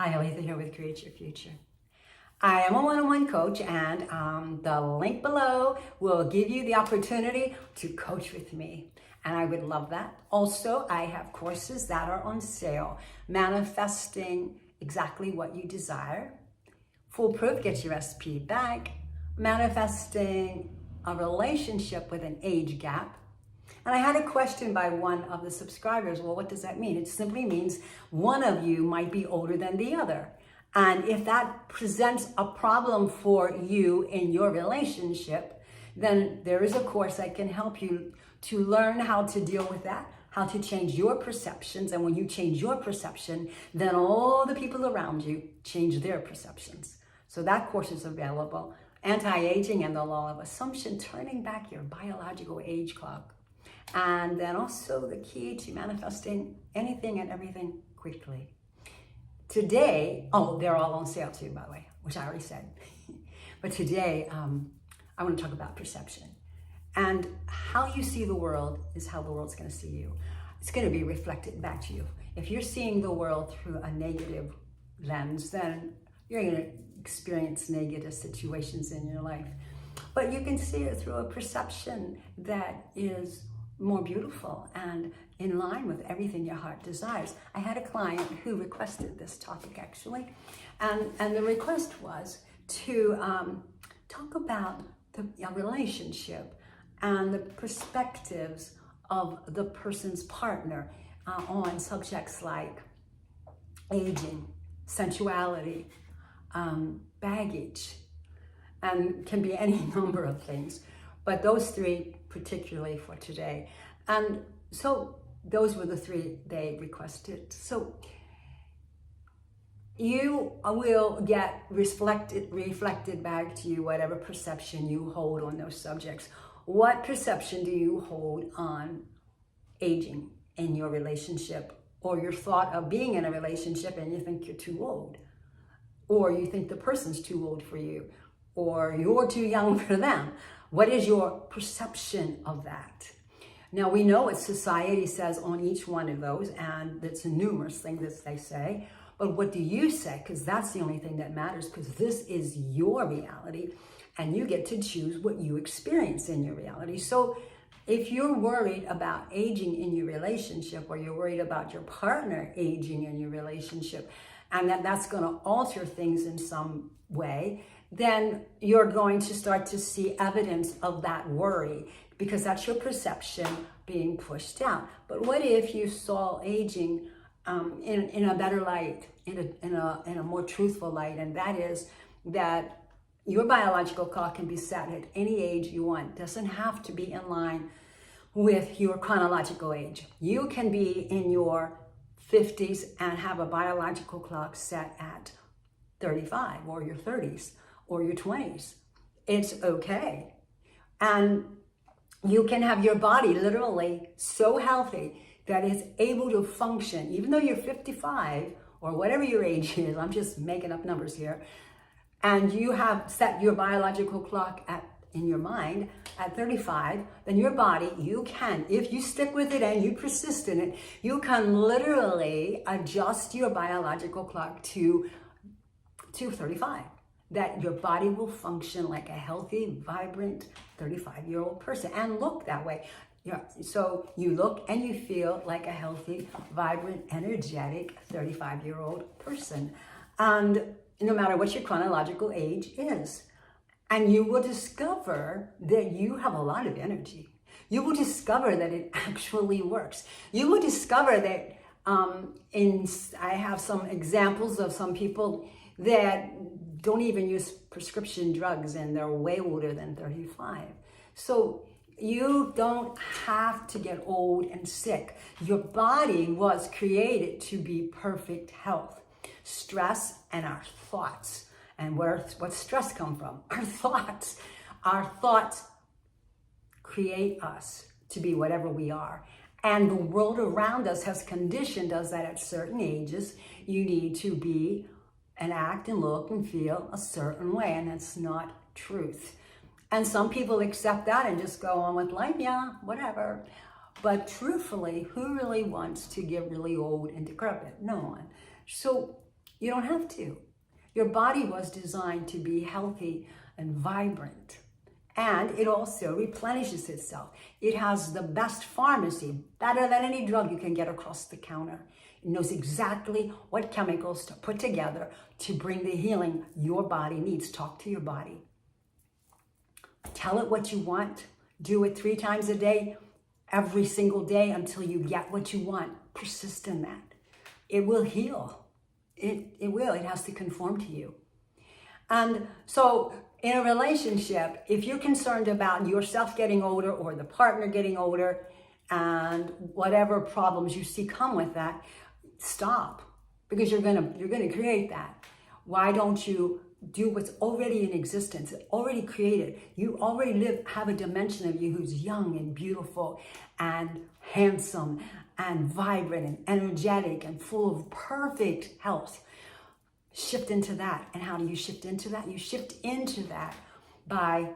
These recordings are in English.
Hi, Aletha here with Create Your Future. I am a one-on-one coach, and the link below will give you the opportunity to coach with me. And I would love that. Also, I have courses that are on sale. Manifesting exactly what you desire. Foolproof, get your SP back. Manifesting a relationship with an age gap. And I had a question by one of the subscribers. Well, what does that mean? It simply means one of you might be older than the other. And if that presents a problem for you in your relationship, then there is a course that can help you to learn how to deal with that, how to change your perceptions. And when you change your perception, then all the people around you change their perceptions. So that course is available. Anti-aging and the law of assumption, turning back your biological age clock. And then also the key to manifesting anything and everything quickly. Today, they're all on sale too, by the way, which I already said. But today, I want to talk about perception. And how you see the world is how the world's going to see you. It's going to be reflected back to you. If you're seeing the world through a negative lens, then you're going to experience negative situations in your life. But you can see it through a perception that is more beautiful and in line with everything your heart desires. I had a client who requested this topic actually, and the request was to talk about a relationship and the perspectives of the person's partner on subjects like aging, sensuality, baggage, and can be any number of things. But those three particularly for today. And so those were the three they requested. So you will get reflected back to you whatever perception you hold on those subjects. What perception do you hold on aging in your relationship, or your thought of being in a relationship and you think you're too old, or you think the person's too old for you, or you're too young for them? What is your perception of that? Now, we know what society says on each one of those, and it's numerous things that they say, but what do you say? Because that's the only thing that matters, because this is your reality, and you get to choose what you experience in your reality. So if you're worried about aging in your relationship, or you're worried about your partner aging in your relationship, and that's going to alter things in some way, then you're going to start to see evidence of that worry, because that's your perception being pushed out. But what if you saw aging in a better light, in a more truthful light, and that is that your biological clock can be set at any age you want. It doesn't have to be in line with your chronological age. You can be in your 50s and have a biological clock set at 35, or your 30s, or your 20s. It's okay. And you can have your body literally so healthy that it's able to function, even though you're 55 or whatever your age is. I'm just making up numbers here. And you have set your biological clock in your mind at 35, then your body, you can, if you stick with it and you persist in it, you can literally adjust your biological clock to 35. That your body will function like a healthy, vibrant 35-year-old person and look that way. So you look and you feel like a healthy, vibrant, energetic 35-year-old person. And no matter what your chronological age is. And you will discover that you have a lot of energy. You will discover that it actually works. You will discover that I have some examples of some people that don't even use prescription drugs, and they're way older than 35. So you don't have to get old and sick. Your body was created to be perfect health. Stress and our thoughts. And what stress come from? Our thoughts. Our thoughts create us to be whatever we are. And the world around us has conditioned us that at certain ages, you need to be and act and look and feel a certain way, and that's not truth. And some people accept that and just go on with life, yeah, whatever. But truthfully, who really wants to get really old and decrepit? No one. So You don't have to. Your body was designed to be healthy and vibrant. And it also replenishes itself. It has the best pharmacy, better than any drug you can get across the counter. It knows exactly what chemicals to put together to bring the healing your body needs. Talk to your body. Tell it what you want. Do it 3 times a day, every single day until you get what you want. Persist in that. It will heal. It will. It has to conform to you. And so in a relationship, if you're concerned about yourself getting older or the partner getting older and whatever problems you see come with that, stop, because you're gonna create that. Why don't you do what's already in existence, already created? You already have a dimension of you who's young and beautiful and handsome and vibrant and energetic and full of perfect health. Shift into that. And how do you shift into that? You shift into that by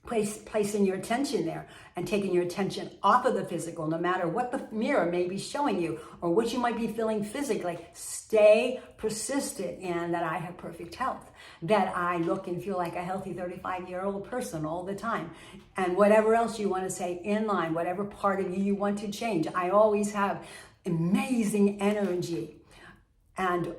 placing your attention there and taking your attention off of the physical, no matter what the mirror may be showing you or what you might be feeling physically. Stay persistent in that I have perfect health, that I look and feel like a healthy 35-year-old person all the time. And whatever else you want to say in line, whatever part of you want to change. I always have amazing energy.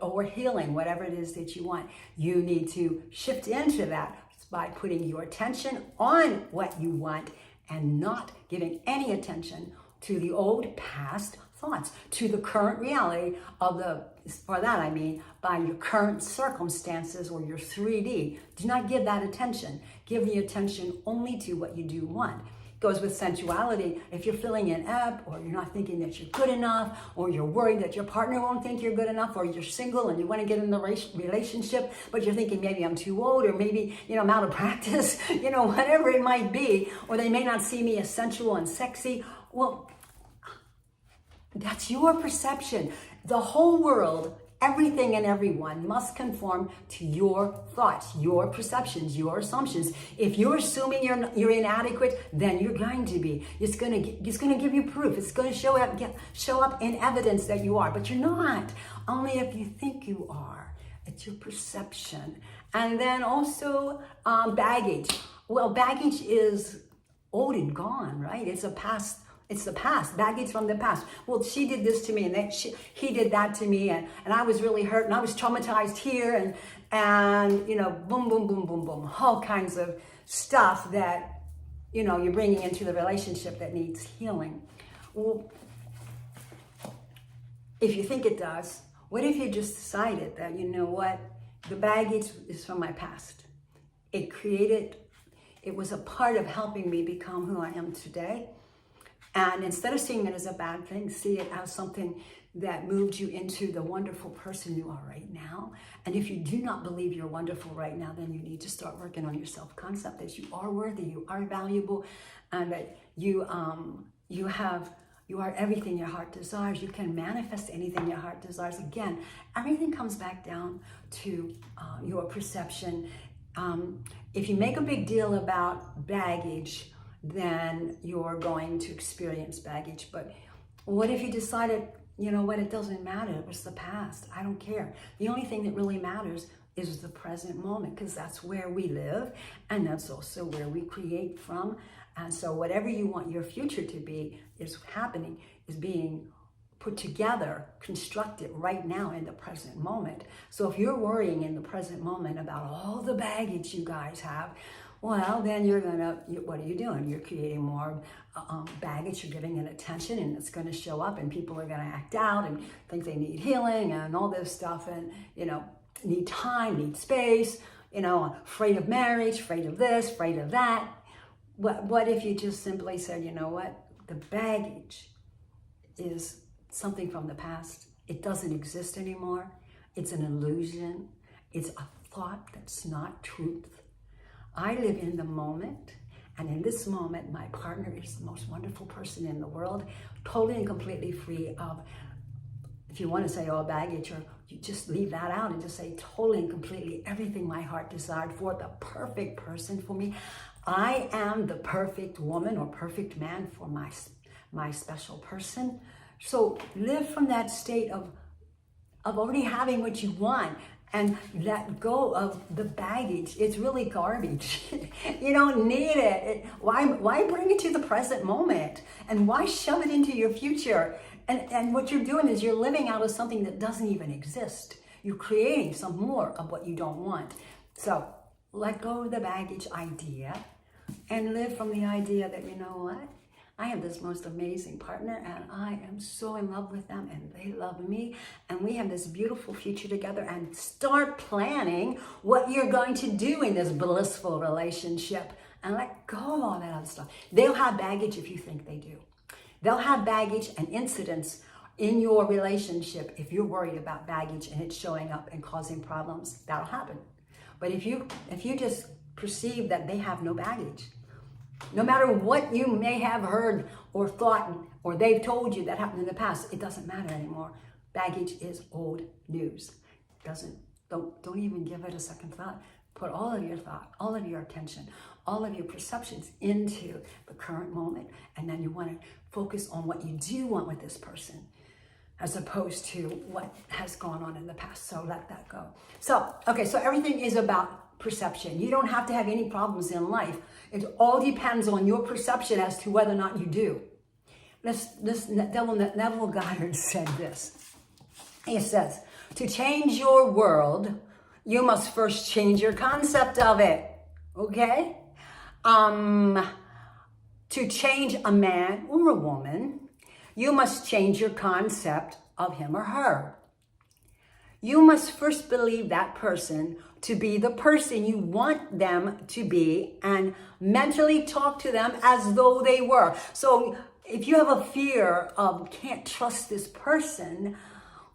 Or healing, whatever it is that you want. You need to shift into that by putting your attention on what you want and not giving any attention to the old past thoughts, to the current reality for that I mean, by your current circumstances or your 3D. Do not give that attention. Give the attention only to what you do want. Goes with sensuality. If you're feeling inept, or you're not thinking that you're good enough, or you're worried that your partner won't think you're good enough, or you're single and you want to get in the relationship, but you're thinking maybe I'm too old, or maybe, I'm out of practice, whatever it might be, or they may not see me as sensual and sexy. Well, that's your perception. The whole world, everything and everyone must conform to your thoughts, your perceptions, your assumptions. If you're assuming you're inadequate, then you're going to be. It's going to give you proof. It's going to show up in evidence that you are, but you're not. Only if you think you are. It's your perception. And then also baggage. Well, baggage is old and gone, right? It's the past, baggage from the past. Well, she did this to me, and he did that to me, and I was really hurt, and I was traumatized here, and boom, boom, boom, boom, boom, all kinds of stuff that, you're bringing into the relationship that needs healing. Well, if you think it does, what if you just decided that, the baggage is from my past. It was a part of helping me become who I am today. And instead of seeing it as a bad thing, see it as something that moved you into the wonderful person you are right now. And if you do not believe you're wonderful right now, then you need to start working on your self-concept, that you are worthy, you are valuable, and that you are everything your heart desires. You can manifest anything your heart desires. Again, everything comes back down to your perception. If you make a big deal about baggage, then you're going to experience baggage. But what if you decided, it doesn't matter, it was the past, I don't care. The only thing that really matters is the present moment, because that's where we live, and that's also where we create from. And so whatever you want your future to be is being put together, constructed right now in the present moment. So if you're worrying in the present moment about all the baggage you guys have, well, then what are you doing? You're creating more baggage, you're giving it attention, and it's going to show up, and people are going to act out and think they need healing and all this stuff, and, need time, need space, afraid of marriage, afraid of this, afraid of that. What if you just simply said, the baggage is something from the past. It doesn't exist anymore. It's an illusion. It's a thought that's not truth. I live in the moment, and in this moment, my partner is the most wonderful person in the world, totally and completely free of, if you want to say all baggage, or you just leave that out and just say totally and completely everything my heart desired for the perfect person for me. I am the perfect woman or perfect man for my special person. So live from that state of of already having what you want, and let go of the baggage. It's really garbage. You don't need it. Why bring it to the present moment? And why shove it into your future? And what you're doing is you're living out of something that doesn't even exist. You're creating some more of what you don't want. So let go of the baggage idea and live from the idea that, you know what? I have this most amazing partner and I am so in love with them and they love me and we have this beautiful future together, and start planning what you're going to do in this blissful relationship and let go of all that other stuff. They'll have baggage if you think they do. They'll have baggage and incidents in your relationship if you're worried about baggage and it's showing up and causing problems. That'll happen. But if you just perceive that they have no baggage, no matter what you may have heard or thought or they've told you that happened in the past, it doesn't matter anymore. Baggage is old news. Don't even give it a second thought. Put all of your thought, all of your attention, all of your perceptions into the current moment, and then you want to focus on what you do want with this person, as opposed to what has gone on in the past. So let that go. So everything is about perception. You don't have to have any problems in life. It all depends on your perception as to whether or not you do. Neville Goddard said this. He says, to change your world, you must first change your concept of it. Okay? To change a man or a woman, you must change your concept of him or her. You must first believe that person to be the person you want them to be and mentally talk to them as though they were. So if you have a fear of can't trust this person,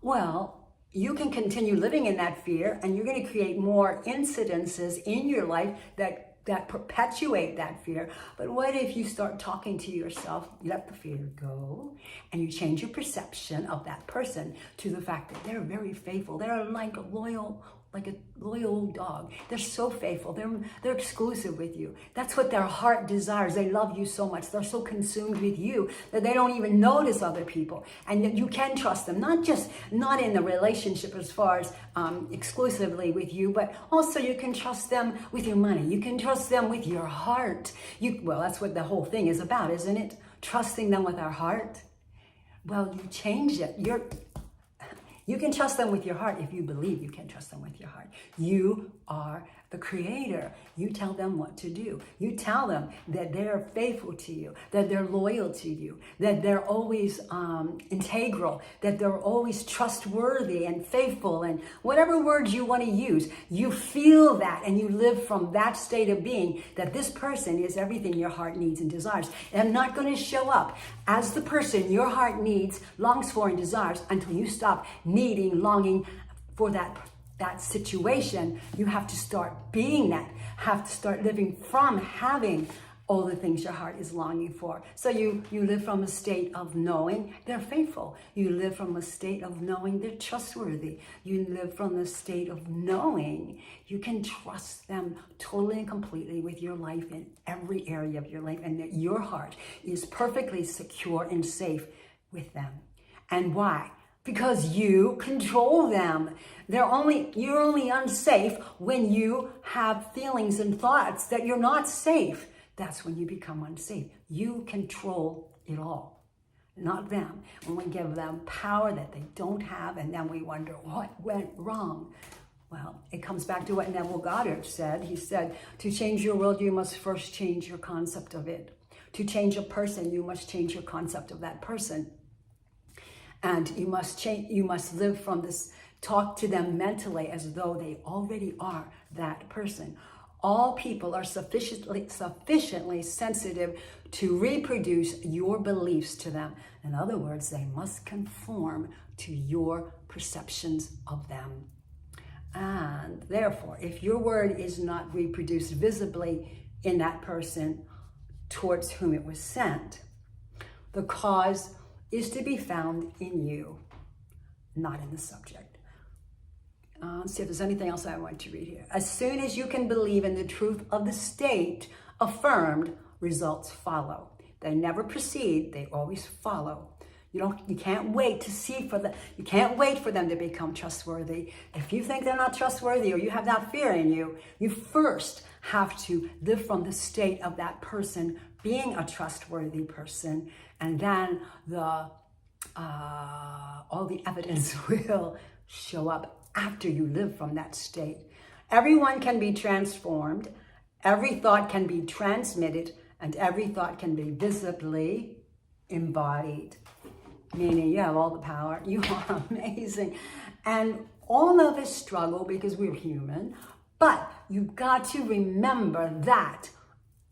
well, you can continue living in that fear and you're going to create more incidences in your life that perpetuate that fear. But what if you start talking to yourself, you let the fear go, and you change your perception of that person to the fact that they're very faithful. They're like a loyal dog. They're so faithful. They're exclusive with you. That's what their heart desires. They love you so much. They're so consumed with you that they don't even notice other people. And that you can trust them, not in the relationship as far as exclusively with you, but also you can trust them with your money. You can trust them with your heart. Well, that's what the whole thing is about, isn't it? Trusting them with our heart. Well, you change it. You can trust them with your heart if you believe you can trust them with your heart. You are the creator. You tell them what to do. You tell them that they're faithful to you, that they're loyal to you, that they're always integral, that they're always trustworthy and faithful, and whatever words you want to use. You feel that and you live from that state of being, that this person is everything your heart needs and desires. And I'm not going to show up as the person your heart needs, longs for, and desires until you stop needing, longing for that situation. You have to start being that, have to start living from having all the things your heart is longing for. So you live from a state of knowing they're faithful. You live from a state of knowing they're trustworthy. You live from the state of knowing you can trust them totally and completely with your life in every area of your life, and that your heart is perfectly secure and safe with them. And why? Because you control them. You're only unsafe when you have feelings and thoughts that you're not safe. That's when you become unsafe. You control it all, not them. When we give them power that they don't have, and then we wonder what went wrong. Well, it comes back to what Neville Goddard said. He said, to change your world, you must first change your concept of it. To change a person, you must change your concept of that person. And you must live from this, talk to them mentally as though they already are that person. All people are sufficiently sensitive to reproduce your beliefs to them. In other words, they must conform to your perceptions of them. And therefore, if your word is not reproduced visibly in that person towards whom it was sent, the cause is to be found in you, not in the subject. Let's see if there's anything else I want to read here. As soon as you can believe in the truth of the state affirmed, results follow. They never precede, they always follow. You can't wait to see for them. You can't wait for them to become trustworthy. If you think they're not trustworthy or you have that fear in you, you first have to live from the state of that person being a trustworthy person, and then all the evidence will show up after you live from that state. Everyone can be transformed. Every thought can be transmitted, and every thought can be visibly embodied. Meaning you have all the power. You are amazing. And all of us struggle because we're human. But you've got to remember that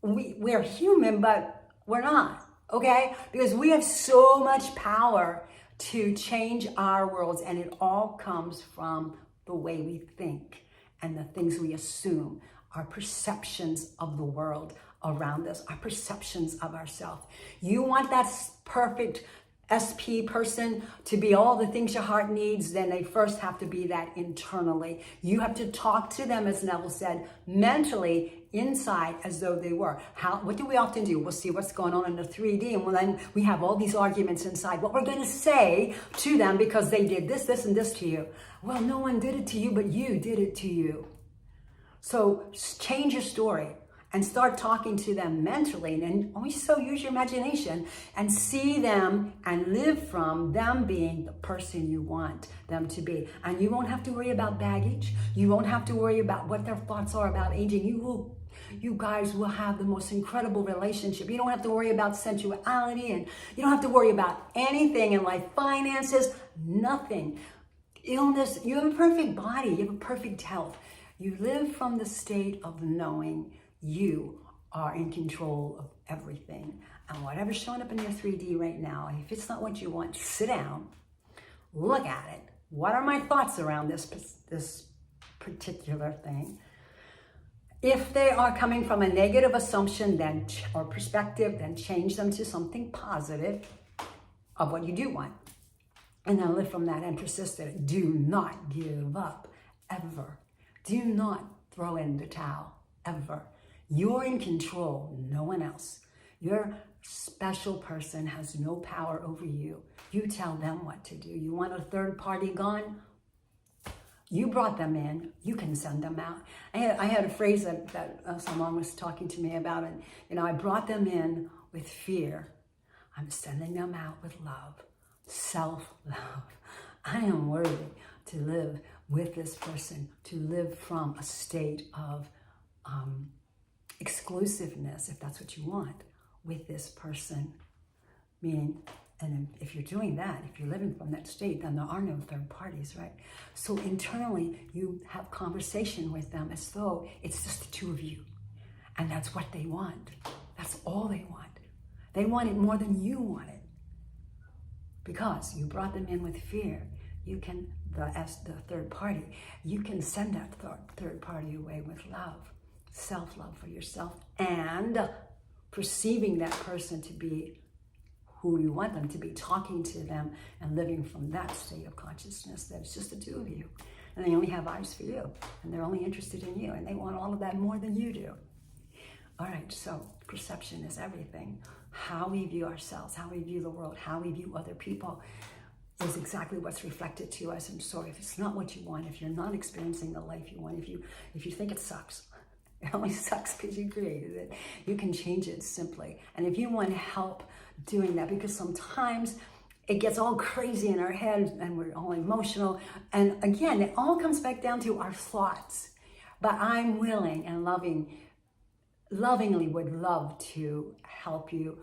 we're human, but we're not. Okay? Because we have so much power to change our worlds. And it all comes from the way we think and the things we assume. Our perceptions of the world around us. Our perceptions of ourselves. You want that perfect SP person to be all the things your heart needs, then they first have to be that internally. You have to talk to them, as Neville said, mentally, inside, as though they were. What do we often do? We'll see what's going on in the 3D, and then we have all these arguments inside. What we're going to say to them because they did this, this, and this to you. Well, no one did it to you, but you did it to you. So change your story and start talking to them mentally, and also use your imagination and see them and live from them being the person you want them to be. And you won't have to worry about baggage. You won't have to worry about what their thoughts are about aging. You guys will have the most incredible relationship. You don't have to worry about sensuality, and you don't have to worry about anything in life, finances, nothing. Illness, you have a perfect body, you have a perfect health. You live from the state of knowing you are in control of everything. And whatever's showing up in your 3D right now, if it's not what you want, sit down, look at it. What are my thoughts around this particular thing? If they are coming from a negative assumption or perspective, then change them to something positive of what you do want. And then live from that and persist in it. Do not give up, ever. Do not throw in the towel, ever. You're in control, no one else. Your special person has no power over you. You tell them what to do. You want a third party gone? You brought them in. You can send them out. I had a phrase that someone was talking to me about, and I brought them in with fear. I'm sending them out with love, self-love. I am worthy to live with this person, to live from a state of exclusiveness, if that's what you want, with this person. Meaning, and if you're doing that, if you're living from that state, then there are no third parties, right? So internally, you have conversation with them as though it's just the two of you. And that's what they want. That's all they want. They want it more than you want it. Because you brought them in with fear. You can, as the third party, you can send that third party away with love. Self-love for yourself, and perceiving that person to be who you want them to be, talking to them and living from that state of consciousness that it's just the two of you, and they only have eyes for you, and they're only interested in you, and they want all of that more than you do. All right, so perception is everything. How we view ourselves, how we view the world, how we view other people is exactly what's reflected to us. And so if it's not what you want, if you're not experiencing the life you want, if you think it sucks, it only sucks because you created it. You can change it simply. And if you want help doing that, because sometimes it gets all crazy in our head and we're all emotional. And again, it all comes back down to our thoughts. But I'm willing and lovingly would love to help you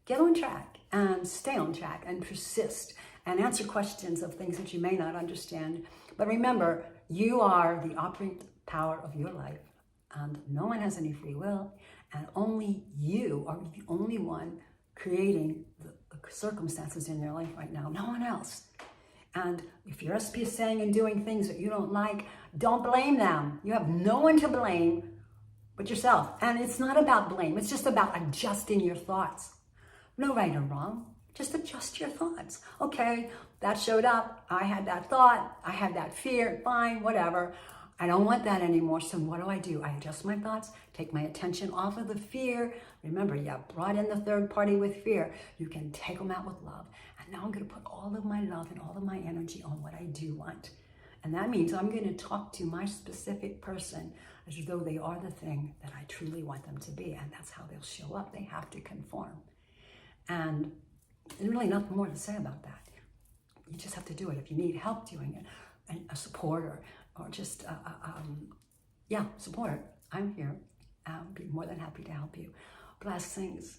get on track and stay on track and persist and answer questions of things that you may not understand. But remember, you are the operant power of your life. And no one has any free will, and only you are the only one creating the circumstances in your life right now, no one else. And if your SP is saying and doing things that you don't like, don't blame them. You have no one to blame but yourself. And it's not about blame, it's just about adjusting your thoughts. No right or wrong, just adjust your thoughts. Okay, that showed up, I had that thought, I had that fear, fine, whatever. I don't want that anymore, so what do? I adjust my thoughts, take my attention off of the fear. Remember, you brought in the third party with fear. You can take them out with love and And now I'm going to put all of my love and all of my energy on what I do want. And that means I'm going to talk to my specific person as though they are the thing that I truly want them to be. And that's how they'll show up. They have to conform. And there's really nothing more to say about that. You just have to do it. If you need help doing it, and a support or just, support, I'm here. I'll be more than happy to help you. Blessings.